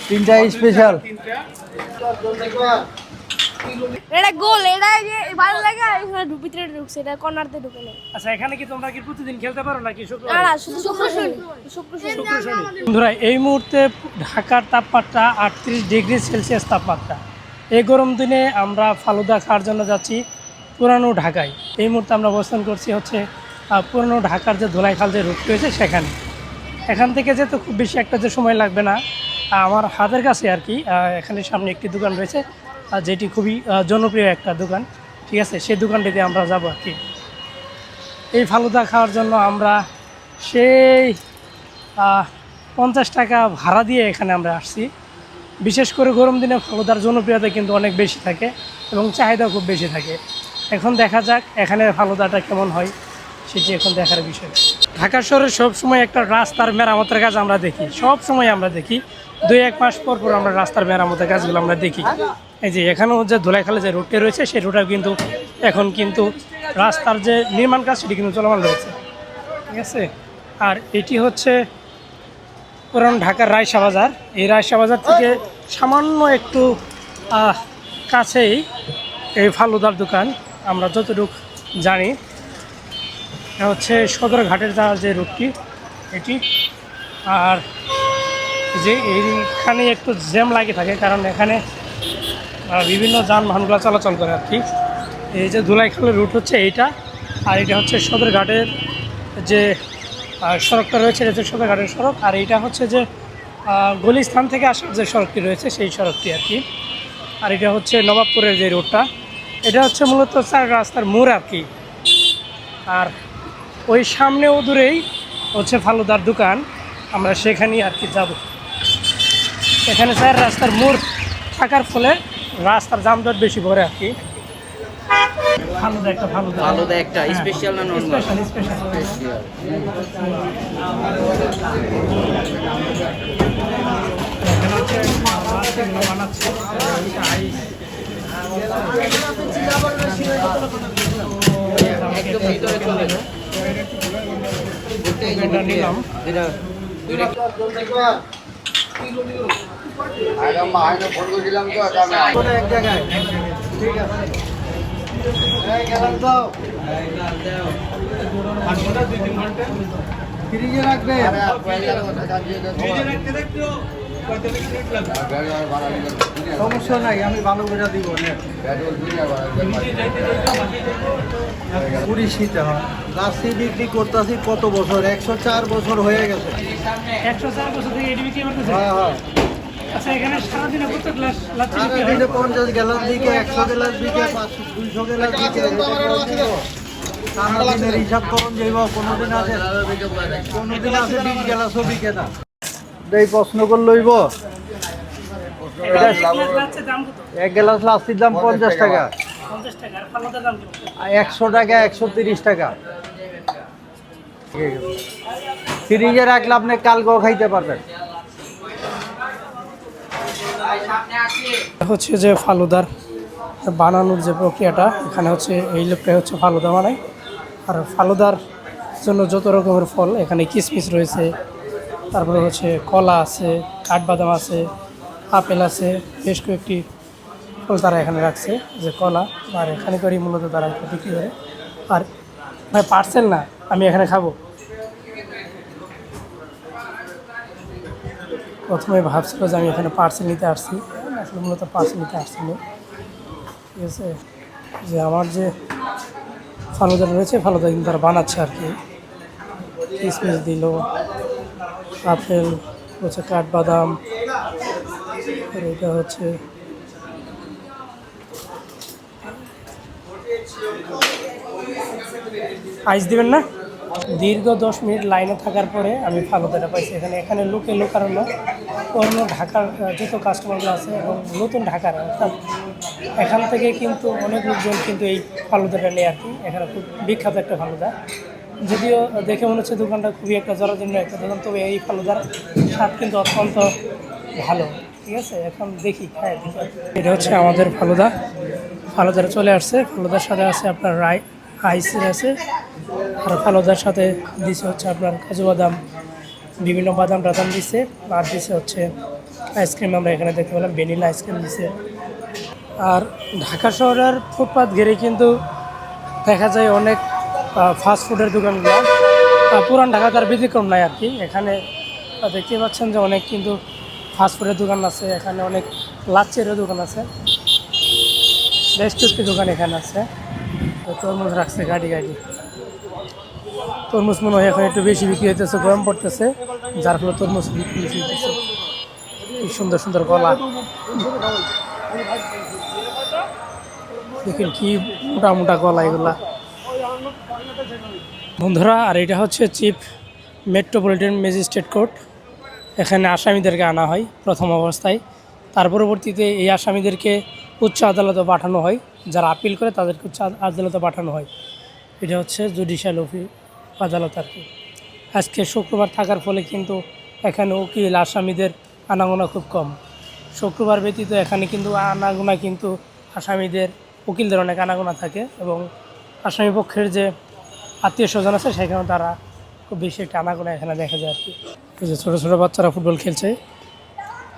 তিনটা স্পেশাল। এটা গোল, এটা যে ভালো লাগে এখানে ভিতরে ঢুকছে, এটা কর্নারতে ঢুকে নেই। আচ্ছা, এখানে কি তোমরা কি প্রতিদিন খেলতে পারো নাকি শুক্র? না শুধু শুক্র শনি। বন্ধুরা, এই মুহূর্তে ঢাকার তাপমাত্রা 38 ডিগ্রি সেলসিয়াস তাপমাত্রা। এই গরম দিনে আমরা ফালুদা খাওয়ার জন্য যাচ্ছি পুরানো ঢাকায়। এই মুহূর্তে আমরা অবস্থান করছি হচ্ছে পুরানো ঢাকার যে ধোলাইখাল যে রুট রয়েছে সেখানে। এখান থেকে যেতে খুব বেশি একটা যে সময় লাগবে না, আমার হাতের কাছে আর কি। এখানে সামনে একটি দোকান রয়েছে যেটি খুবই জনপ্রিয় একটা দোকান, ঠিক আছে? সেই দোকানটিতে আমরা যাব আর কি। এই ফালুদা খাওয়ার জন্য আমরা সেই 50 টাকা ভাড়া দিয়ে এখানে আমরা আসছি। বিশেষ করে গরম দিনে ফালুদার জনপ্রিয়তা কিন্তু অনেক বেশি থাকে এবং চাহিদা খুব বেশি থাকে। এখন দেখা যাক এখানে ফালুদাটা কেমন হয়, সেটি এখন দেখার বিষয়। ঢাকা শহরে সবসময় একটা রাস্তার মেরামতের কাজ আমরা দেখি, সব সময় আমরা দেখি। 2-1 মাস পর পর আমরা রাস্তার মেরামতের কাজগুলো আমরা দেখি। এই যে এখানেও যে ধোলাইখালে যে রোডটি রয়েছে সেই রোডটাও কিন্তু এখন কিন্তু রাস্তার যে নির্মাণ কাজ সেটি কিন্তু চলমান রয়েছে, ঠিক আছে? আর এটি হচ্ছে পুরান ঢাকার রায়শা বাজার। এই রায়শা বাজার থেকে সামান্য একটু কাছেই এই ফালুদার দোকান। আমরা যতটুকু জানি হচ্ছে সদরঘাটের যাওয়ার যে রুটটি এটি। আর যে এইখানে একটু জ্যাম লাগে থাকে, কারণ এখানে বিভিন্ন যানবাহনগুলো চলাচল করে আর কি। এই যে ধুলাইখালের রুট হচ্ছে এইটা, আর এটা হচ্ছে সদরঘাটের যে সড়কটা রয়েছে, এটা হচ্ছে সদরঘাটের সড়ক। আর এইটা হচ্ছে যে গলিস্থান থেকে আসার যে সড়কটি রয়েছে সেই সড়কটি আর কি। আর এটা হচ্ছে নবাবপুরের যে রোডটা, এটা হচ্ছে মূলত 4 রাস্তার মোড় আর কি। আর ওই সামনেও দূরেই হচ্ছে ফালুদার দোকান, আমরা সেখানেই আর কি যাব। এখানে 4 রাস্তার মোড় থাকার ফলে রাস্তার যানজট বেশি পড়ে আর কি। ফালুদা একটা স্পেশাল না নরমাল? স্পেশাল। একদম ভিতরে চলে যাও। এটা নিলাম। এক জায়গায় ঠিক আছে। গেলাম তো ফ্রিজে রাখবে। সমস্যা নাই, আমি ভালো করে দিব। পুরি শীতে হয় লাসি বিক্রি করতেছি কত বছর, 104 বছর হয়ে গেছে। 104 বছর থেকে এটি বিক্রি করতেছে? হ্যাঁ হ্যাঁ। আচ্ছা, এখানে সারাদিনে কত গ্লাস লাচ্ছি বিক্রি হয়? সারাদিনে 50 গ্লাস দিকে, 100 গ্লাস দিকে, 200 গ্লাস দিকে। সারাদিনের হিসাব করুন যাইব। কোনোদিন আছে 20 গ্লাসও বিকে না। এই প্রশ্ন করে লইব। এটা লাচ্ছির দাম কত? 1 গ্লাস লাচ্ছির দাম 50 টাকা। 50 টাকা। আর ফালুদার দাম কত? 100 টাকা, 130 টাকা। ফ্রিজে রাখলে আপনি কালকেও খাইতে পারবেন। হচ্ছে যে ফালুদার বানানোর যে প্রক্রিয়াটা, এখানে হচ্ছে এই লোকটাই হচ্ছে ফালুদা বানায়। আর ফালুদার জন্য যত রকমের ফল, এখানে কিশমিশ রয়েছে, তারপরে হচ্ছে কলা আছে, কাঠবাদাম আছে, আপেল আছে, বেশ কয়েকটি ফল তারা এখানে রাখছে, যে কলা। আর এখানে করেই মূলত তারা বিক্রি করে। আর ভাই পার্সেল না, আমি এখানে খাবো। প্রথমে ভাবছিল যে আমি এখানে পার্সেল নিতে আসছি, আসলে মূলত পার্সেল নিতে আসছিল, ঠিক আছে? যে আমার যে ফালুদা রয়েছে, ফালুদা কিন্তু তারা বানাচ্ছে আর কি। কিশমিশ দিল, আপেল হচ্ছে, কাঠবাদাম, এটা হচ্ছে আইস দিবেন না? দীর্ঘ 10 মিনিট লাইনে থাকার পরে আমি ফালুদাটা পাইছি এখানে লোকারণ না, অন্য ঢাকার যত কাস্টমারগুলো আছে এবং নতুন ঢাকার, অর্থাৎ এখান থেকে কিন্তু অনেক লোকজন কিন্তু এই ফালুদাটা নেয় আর কি। এখানে খুব বিখ্যাত একটা ফালুদা, যদিও দেখে মনে হচ্ছে দোকানটা খুবই একটা জরাজীর্ণ একটা দোকান, তবে এই ফালুদার স্বাদ কিন্তু অত্যন্ত ভালো, ঠিক আছে? এখন দেখি, হ্যাঁ দেখি। এটা হচ্ছে আমাদের ফালুদাটা চলে আসছে। ফালুদার সাথে আছে আপনার আইস আছে, আর ফালুদার সাথে দিছে হচ্ছে আপনার কাজু বাদাম, বিভিন্ন বাদাম টাদাম দিছে, আর দিছে হচ্ছে আইসক্রিম আমরা এখানে দেখতে পেলাম, ভ্যানিলা আইসক্রিম দিচ্ছে। আর ঢাকা শহরের ফুটপাত ঘিরে কিন্তু দেখা যায় অনেক ফাস্ট ফুডের দোকানগুলো। পুরান ঢাকা তার ব্যতিক্রম নাই আর কি। এখানে দেখতে পাচ্ছেন যে অনেক কিন্তু ফাস্ট ফুডের দোকান আছে, এখানে অনেক লাচ্চেরও দোকান আছে, বেশ কিছু দোকান এখানে আছে। তো তরমুজ রাখছে গাড়ি গাড়ি। তরমুজ মনে হয় এখন একটু বেশি বিক্রি হইতেছে, গরম পড়তেছে, যার ফলে তরমুজ বিক্রি বেশি হইতেছে। কি সুন্দর সুন্দর কলা, দেখেন কি মোটা মোটা কলা এগুলা বন্ধুরা। আর এটা হচ্ছে চিফ মেট্রোপলিটন ম্যাজিস্ট্রেট কোর্ট। এখানে আসামিদেরকে আনা হয় প্রথম অবস্থায়, তার পরবর্তীতে এই আসামিদেরকে উচ্চ আদালতে পাঠানো হয়, যারা আপিল করে তাদেরকে উচ্চ আদালতে পাঠানো হয়। এটা হচ্ছে জুডিশিয়াল আদালত আর কি। আজকে শুক্রবার থাকার ফলে কিন্তু এখানে উকিল আসামিদের আনাগোনা খুব কম। শুক্রবার ব্যতীত এখানে কিন্তু আনাগোনা কিন্তু আসামিদের উকিলদের অনেক আনাগোনা থাকে, এবং আসামি পক্ষের যে আত্মীয় স্বজন আছে সেখানে তারা খুব বেশি একটা আনাগোনা এখানে দেখা যায় আর কি। এই যে ছোটো ছোটো বাচ্চারা ফুটবল খেলছে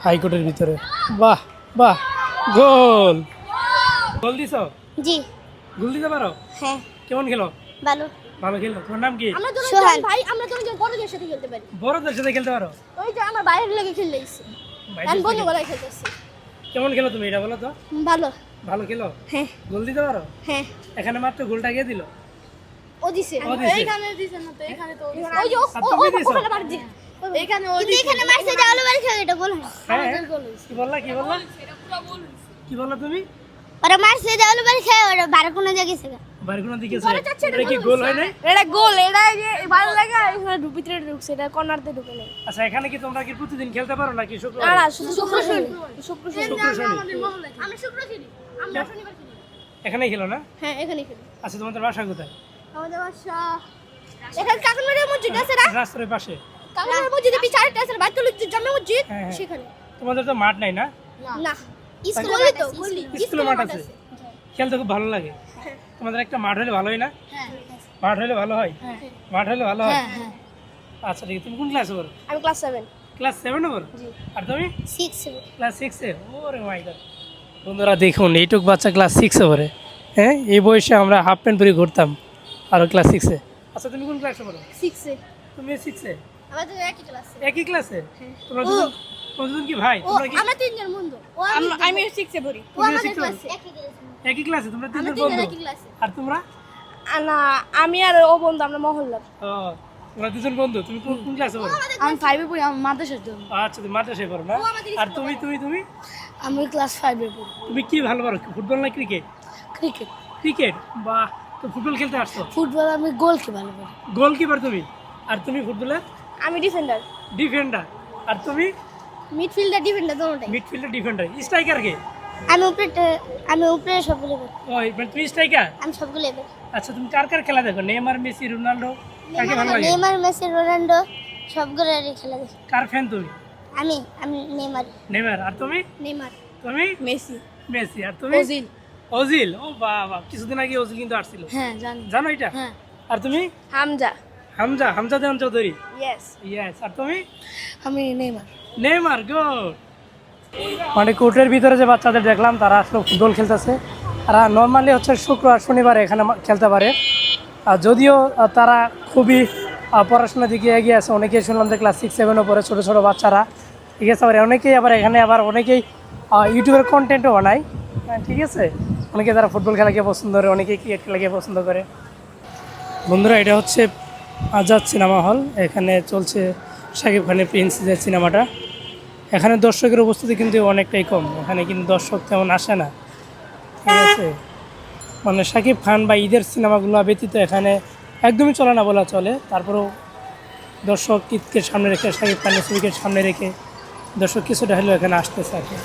হাইকোর্টের ভিতরে। বাহ বাহ, গোল গোল দিছ? জি। গোল দিতে পারো? হ্যাঁ। কেমন খেলো? ভালো। ভালো খেলো। তোমার নাম কি? আমরা দুজন ভাই, আমরা দুজন বড়দের সাথে খেলতে পারি। বড়দের সাথে খেলতে পারো? ওই যে আমার বাইরের লাগে খেলতে গেছি, আমি বন্ধু বলে খেলতেছি। কেমন খেলো তুমি এটা বলো তো? ভালো। ভালো খেলো? হ্যাঁ। গোল দিতে পারো? হ্যাঁ। এখানে মাত্র গোলটা কে দিল? ও দিছে। ও দিছে। এইখানে দিছে না তো, এখানে তো ওই যে আর তুমি দিছো? ওখানে মার দি। এখানে ও দিছে। এখানে মারছে জালো বাড়ি খেলে এটা গোল হয়। হ্যাঁ। কি বললা কি বললা? কি বললা তুমি? ওরা মারছে জালো বাড়ি খেলে ওরা বারে কোন জায়গায় গেছে। বারে কোন দিকে গেছে? এটা কি গোল হয় না? এটা গোল, এটা যে ভালো লাগা এখানে ভিতরে ঢুকছে, এটা কর্নারতে ঢুকে নেই। আচ্ছা, এখানে কি তোমরা কি প্রতিদিন খেলতে পারো নাকি না শুক্রবার? না, শুধু শুক্র শনি। শুক্র শনি। আমি শুক্র খেলি, আমরা শনিবার খেলি। এখানেই খেলো না? হ্যাঁ, এখানেই খেলি। আচ্ছা, তোমাদের বাসা কোথায়? আমাদের বাসা এখানে কাকুনবাড়ির মসজিদ আছে না? রাস্তার পাশে। কাকুনবাড়ির মসজিদের পিছে আরেকটা আছে, বাইতুল জামে মসজিদ, হ্যাঁ, হ্যাঁ। সেখানে। তোমাদের তো মাঠ নাই না? না, স্কুলে তো গলি, স্কুলে মাঠ আছে। খেলতে খুব ভালো লাগে। তোমাদের একটা মাঠ হলে ভালো হয় না? হ্যাঁ। মাঠ হলে ভালো হয়? হ্যাঁ। মাঠ হলে ভালো হয়। হ্যাঁ। আচ্ছা, ঠিক আছে। তুমি কোন ক্লাসে পড়ো? আমি ক্লাস 7। ক্লাস 7 এ পড়ো? জি। আর তুমি? 6 ক্লাস 6 এ? ওরে মাই গড! বন্ধুরা দেখুন, এইটুক বাচ্চা ক্লাস 6 এ পড়ে। হ্যাঁ, এই বয়সে আমরা হাফ প্যান্ট পরে ঘুরতাম, আর ক্লাস 6 এ। আচ্ছা, তুমি কোন ক্লাসে পড়ো? 6 তুমি 6 এ? আমাদের একই ক্লাস। একই ক্লাসে? তোমরা দুজন কি ভাই? তোমরা কি? আমরা তিনজন বন্ধু। আমি 6 এ পড়ি। ও আমাদের ক্লাসে একই ক্লাসে। একই ক্লাসে? তোমরা তিনজন আমরা বন্ধু? একই ক্লাসে। আর তোমরা? না, আমি আর ও বন্ধু, আমরা মহল্লার। ও, তোমরা দুজন বন্ধু। তুমি কোন ক্লাসে পড়ো? আমি 5 এ পড়ি, আমি মাদ্রাসার জন্য। আচ্ছা, তুমি মাদ্রাসায় পড়ো না? আর তুমি তুমি তুমি আমি ক্লাস 5 এ পড়ি। তুমি কি ভালো পারো, ফুটবল না ক্রিকেট? ক্রিকেট। ক্রিকেট? বাহ! তো ফুটবল খেলতে আসছো? ফুটবল আমি গোলকি ভালো পারি। গোলকিপার তুমি? আর তুমি ফুটবলের? আমি ডিফেন্ডার। ডিফেন্ডার? আর তুমি? মিডফিল্ডার, ডিফেন্ডার দুটোই। Midfielder, defender. স্ট্রাইকার কে? আমি উপরে সবগুলো পারি। ওই মানে তুমি স্ট্রাইকার? আমি সবগুলো পারি। আচ্ছা, তুমি কার কার খেলা দেখো? নেইমার, মেসি, রোনাল্ডো, কাকে ভালো লাগে? নেইমার, মেসি, রোনাল্ডো সবগুলোরই খেলা দেখি। কার ফ্যান তুমি? আমি নেইমার। নেইমার। আর তুমি? নেইমার। তুমি? মেসি। মেসি। আর তুমি? ওজিল। ওজিল? ও বাবা, কিছুদিন আগে ওজিল কিন্তু আসছিল। হ্যাঁ, জানি। জানো এটা? হ্যাঁ। আর তুমি? হামজা। হামজা? হামজা দেওয়ান চৌধুরী? ইয়েস। ইয়েস। আর তুমি? আমি নেইমার। Neymar, good. মানে কোর্টের ভিতরে যে বাচ্চাদের দেখলাম তারা আসলে ফুটবল খেলতেছে। আর নর্মালি হচ্ছে শুক্র আর শনিবার এখানে খেলতে পারে। আর যদিও তারা খুবই পড়াশোনার দিকে এগিয়ে আছে, অনেকেই শুনলাম যে ক্লাস 6-7 পরে ছোটো ছোটো বাচ্চারা, ঠিক আছে। আবার অনেকেই আবার এখানে আবার অনেকেই ইউটিউবের কন্টেন্টও বানায়, ঠিক আছে। অনেকে তারা ফুটবল খেলাকে পছন্দ করে, অনেকে ক্রিকেট খেলাকে পছন্দ করে। বন্ধুরা, এটা হচ্ছে আজাদ সিনেমা হল। এখানে চলছে শাকিব খানের প্রিন্স যে সিনেমাটা। এখানে দর্শকের উপস্থিতি কিন্তু অনেকটাই কম, এখানে কিন্তু দর্শক তেমন আসে না, ঠিক আছে। মানে শাকিব খান বা ঈদের সিনেমাগুলো ব্যতীত এখানে একদমই চলে না বলা চলে। তারপরেও দর্শক ঈদকে সামনে রেখে, শাকিব খানের ছবিকে সামনে রেখে দর্শক কিছুটা হলেও এখানে আসতেছে আর কি।